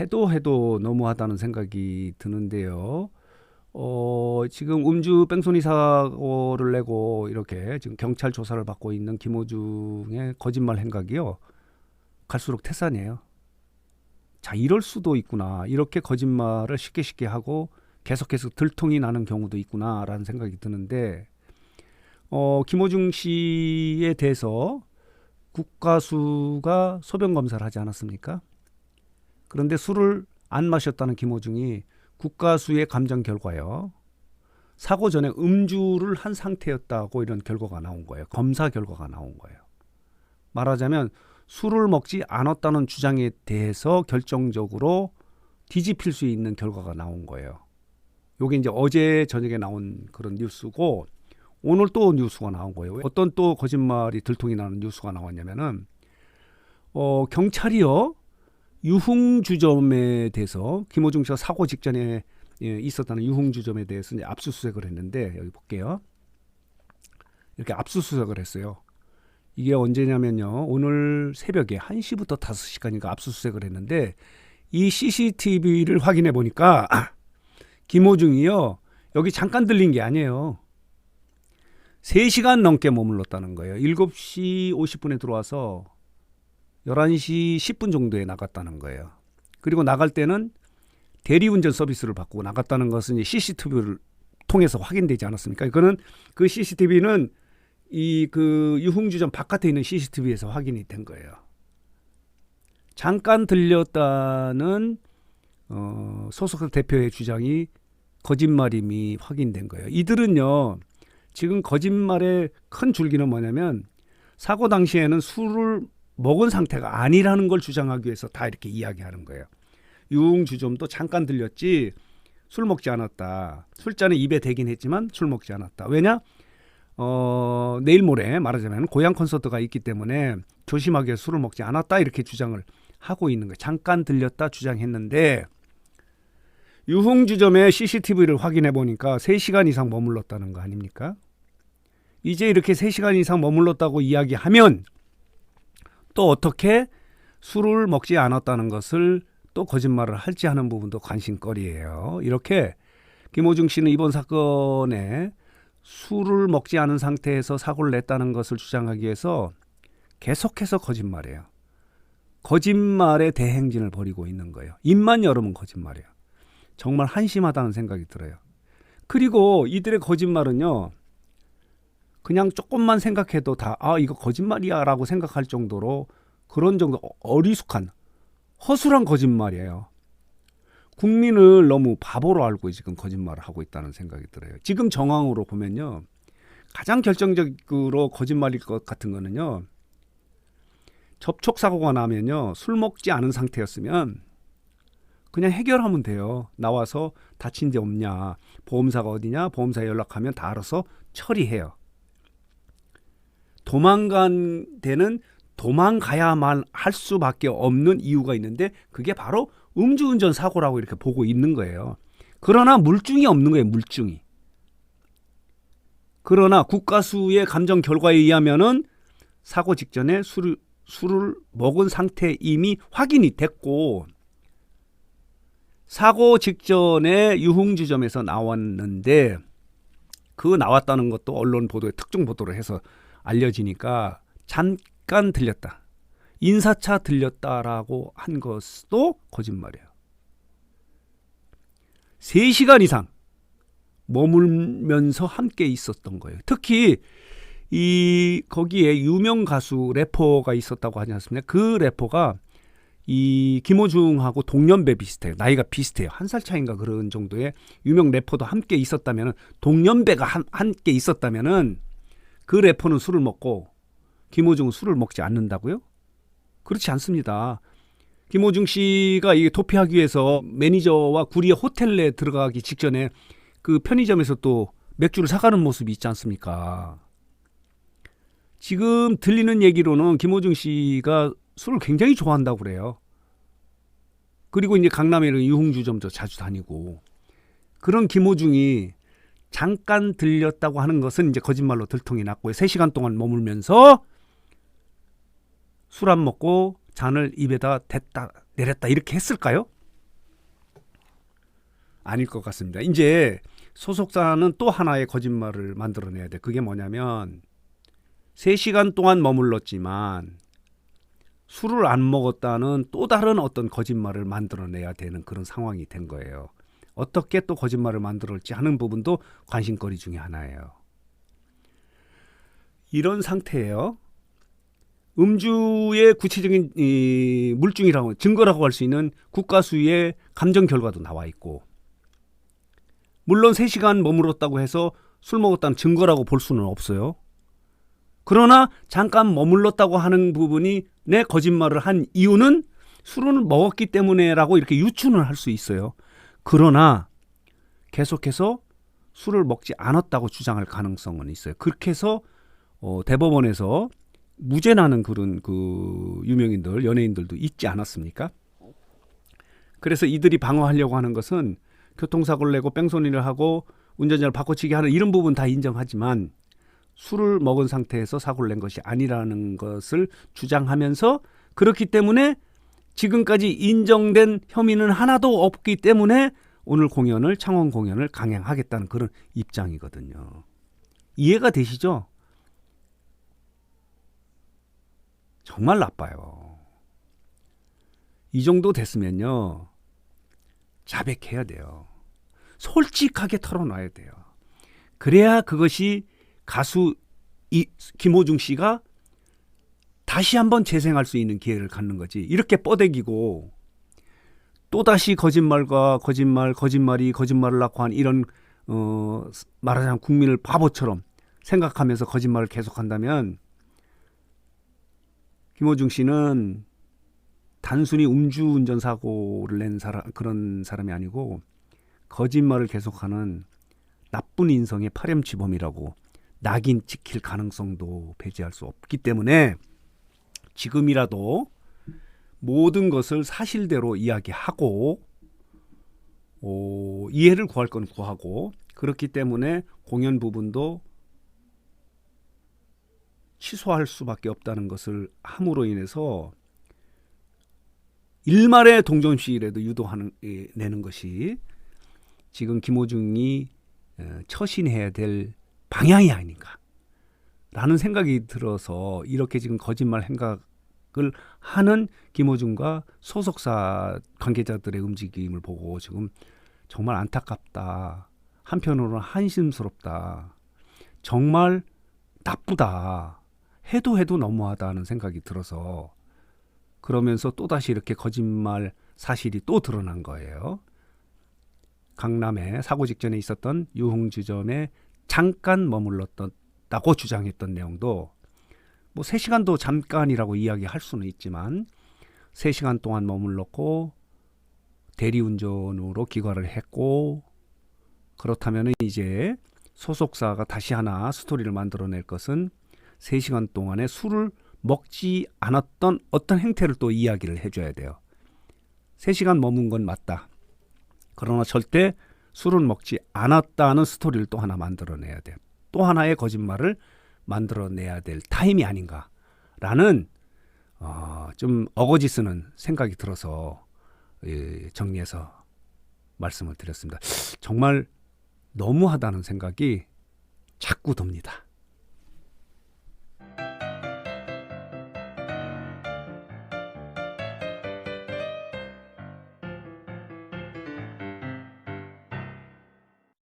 해도 너무하다는 생각이 드는데요. 지금 음주 뺑소니 사고를 내고 이렇게 지금 경찰 조사를 받고 있는 김호중의 거짓말 행각이요. 갈수록 태산이에요. 자, 이럴 수도 있구나. 이렇게 거짓말을 쉽게 하고 계속해서 들통이 나는 경우도 있구나라는 생각이 드는데, 김호중 씨에 대해서 국가수가 소변 검사를 하지 않았습니까? 그런데 술을 안 마셨다는 김호중이 국가수의 감정 결과요. 사고 전에 음주를 한 상태였다고 이런 결과가 나온 거예요. 검사 결과가 나온 거예요. 말하자면 술을 먹지 않았다는 주장에 대해서 결정적으로 뒤집힐 수 있는 결과가 나온 거예요. 요게 이제 어제 저녁에 나온 그런 뉴스고, 오늘 또 뉴스가 나온 거예요. 어떤 또 거짓말이 들통이 나는 뉴스가 나왔냐면은, 경찰이요, 유흥주점에 대해서 김호중 씨가 사고 직전에 있었다는 유흥주점에 대해서 이제 압수수색을 했는데, 여기 볼게요. 이렇게 압수수색을 했어요. 이게 언제냐면요, 오늘 새벽에 1시부터 5시까지인가 압수수색을 했는데, 이 CCTV를 확인해 보니까 김호중이요, 여기 잠깐 들린 게 아니에요. 3시간 넘게 머물렀다는 거예요. 7시 50분에 들어와서 11시 10분 정도에 나갔다는 거예요. 그리고 나갈 때는 대리운전 서비스를 받고 나갔다는 것은 이제 CCTV를 통해서 확인되지 않았습니까? 이거는 그 CCTV는 이 그 유흥주점 바깥에 있는 CCTV에서 확인이 된 거예요. 잠깐 들렸다는 소속 대표의 주장이 거짓말임이 확인된 거예요. 이들은요, 지금 거짓말의 큰 줄기는 뭐냐면, 사고 당시에는 술을 먹은 상태가 아니라는 걸 주장하기 위해서 다 이렇게 이야기하는 거예요. 유흥주점도 잠깐 들렸지 술 먹지 않았다. 술잔은 입에 대긴 했지만 술 먹지 않았다. 왜냐? 내일 모레 말하자면 고향 콘서트가 있기 때문에 조심하게 술을 먹지 않았다, 이렇게 주장을 하고 있는 거예요. 잠깐 들렸다 주장했는데, 유흥주점의 CCTV를 확인해 보니까 3시간 이상 머물렀다는 거 아닙니까? 이제 이렇게 3시간 이상 머물렀다고 이야기하면 또 어떻게 술을 먹지 않았다는 것을 또 거짓말을 할지 하는 부분도 관심거리예요. 이렇게 김호중 씨는 이번 사건에 술을 먹지 않은 상태에서 사고를 냈다는 것을 주장하기 위해서 계속해서 거짓말이에요. 거짓말의 대행진을 벌이고 있는 거예요. 입만 열으면 거짓말이에요. 정말 한심하다는 생각이 들어요. 그리고 이들의 거짓말은요, 그냥 조금만 생각해도 다 이거 거짓말이야 라고 생각할 정도로, 그런 정도 어리숙한 허술한 거짓말이에요. 국민을 너무 바보로 알고 지금 거짓말을 하고 있다는 생각이 들어요. 지금 정황으로 보면요, 가장 결정적으로 거짓말일 것 같은 거는요, 접촉사고가 나면요, 술 먹지 않은 상태였으면 그냥 해결하면 돼요. 나와서 다친 데 없냐, 보험사가 어디냐, 보험사에 연락하면 다 알아서 처리해요. 도망간 데는 도망가야만 할 수밖에 없는 이유가 있는데, 그게 바로 음주운전 사고라고 이렇게 보고 있는 거예요. 그러나 물증이 없는 거예요. 물증이. 그러나 국가수의 감정 결과에 의하면은 사고 직전에 술을 먹은 상태 이미 확인이 됐고, 사고 직전에 유흥주점에서 나왔는데, 그 나왔다는 것도 언론 보도에 특정 보도를 해서 알려지니까 잠깐 들렸다, 인사차 들렸다라고 한 것도 거짓말이에요. 3시간 이상 머물면서 함께 있었던 거예요. 특히 거기에 유명 가수 래퍼가 있었다고 하지 않습니까? 그 래퍼가 이 김호중하고 동년배 비슷해요. 나이가 비슷해요. 1살 차인가 그런 정도의 유명 래퍼도 함께 있었다면은, 동년배가 함께 있었다면은, 그 래퍼는 술을 먹고 김호중은 술을 먹지 않는다고요? 그렇지 않습니다. 김호중 씨가 이게 도피하기 위해서 매니저와 구리의 호텔에 들어가기 직전에 그 편의점에서 또 맥주를 사가는 모습이 있지 않습니까? 지금 들리는 얘기로는 김호중 씨가 술을 굉장히 좋아한다고 그래요. 그리고 이제 강남에는 유흥주점도 자주 다니고, 그런 김호중이 잠깐 들렸다고 하는 것은 이제 거짓말로 들통이 났고요. 3시간 동안 머물면서 술 안 먹고 잔을 입에다 댔다 내렸다 이렇게 했을까요? 아닐 것 같습니다. 이제 소속사는 또 하나의 거짓말을 만들어내야 돼. 그게 뭐냐면 3시간 동안 머물렀지만 술을 안 먹었다는 또 다른 어떤 거짓말을 만들어내야 되는 그런 상황이 된 거예요. 어떻게 또 거짓말을 만들었지 하는 부분도 관심거리 중에 하나예요. 이런 상태예요. 음주의 구체적인 물증이라고 증거라고 할 수 있는 국가수의 감정 결과도 나와 있고, 물론 3시간 머물렀다고 해서 술 먹었다는 증거라고 볼 수는 없어요. 그러나 잠깐 머물렀다고 하는 부분이 내 거짓말을 한 이유는 술을 먹었기 때문에라고 이렇게 유추는 할 수 있어요. 그러나 계속해서 술을 먹지 않았다고 주장할 가능성은 있어요. 그렇게 해서 대법원에서 무죄 나는 그런 그 유명인들, 연예인들도 있지 않았습니까? 그래서 이들이 방어하려고 하는 것은 교통사고를 내고 뺑소니를 하고 운전자를 바꿔치기 하는 이런 부분 다 인정하지만 술을 먹은 상태에서 사고를 낸 것이 아니라는 것을 주장하면서, 그렇기 때문에 지금까지 인정된 혐의는 하나도 없기 때문에 오늘 공연을, 창원 공연을 강행하겠다는 그런 입장이거든요. 이해가 되시죠? 정말 나빠요. 이 정도 됐으면요, 자백해야 돼요. 솔직하게 털어놔야 돼요. 그래야 그것이 가수 김호중 씨가 다시 한번 재생할 수 있는 기회를 갖는 거지. 이렇게 뻐대기고 또다시 거짓말과 거짓말이 거짓말을 낳고 한 이런 말하자면 국민을 바보처럼 생각하면서 거짓말을 계속한다면 김호중 씨는 단순히 음주운전 사고를 낸 그런 사람이 아니고 거짓말을 계속하는 나쁜 인성의 파렴치범이라고 낙인 찍힐 가능성도 배제할 수 없기 때문에 지금이라도 모든 것을 사실대로 이야기하고 이해를 구할 건 구하고, 그렇기 때문에 공연 부분도 취소할 수밖에 없다는 것을 함으로 인해서 일말의 동정심이라도 내는 것이 지금 김호중이 처신해야 될 방향이 아닌가라는 생각이 들어서 이렇게 지금 거짓말 행각을 하는 김호중과 소속사 관계자들의 움직임을 보고 지금 정말 안타깝다, 한편으로는 한심스럽다, 정말 나쁘다, 해도 너무하다는 생각이 들어서, 그러면서 또다시 이렇게 거짓말 사실이 또 드러난 거예요. 강남에 사고 직전에 있었던 유흥주점에 잠깐 머물렀다고 주장했던 내용도 뭐 3시간도 잠깐이라고 이야기할 수는 있지만 3시간 동안 머물렀고 대리운전으로 귀가를 했고, 그렇다면 이제 소속사가 다시 하나 스토리를 만들어낼 것은 3시간 동안에 술을 먹지 않았던 어떤 행태를 또 이야기를 해줘야 돼요. 3시간 머문 건 맞다. 그러나 절대 술은 먹지 않았다는 스토리를 또 하나 만들어내야 돼요. 또 하나의 거짓말을 만들어내야 될 타임이 아닌가라는 좀 어거지 쓰는 생각이 들어서 정리해서 말씀을 드렸습니다. 정말 너무하다는 생각이 자꾸 듭니다.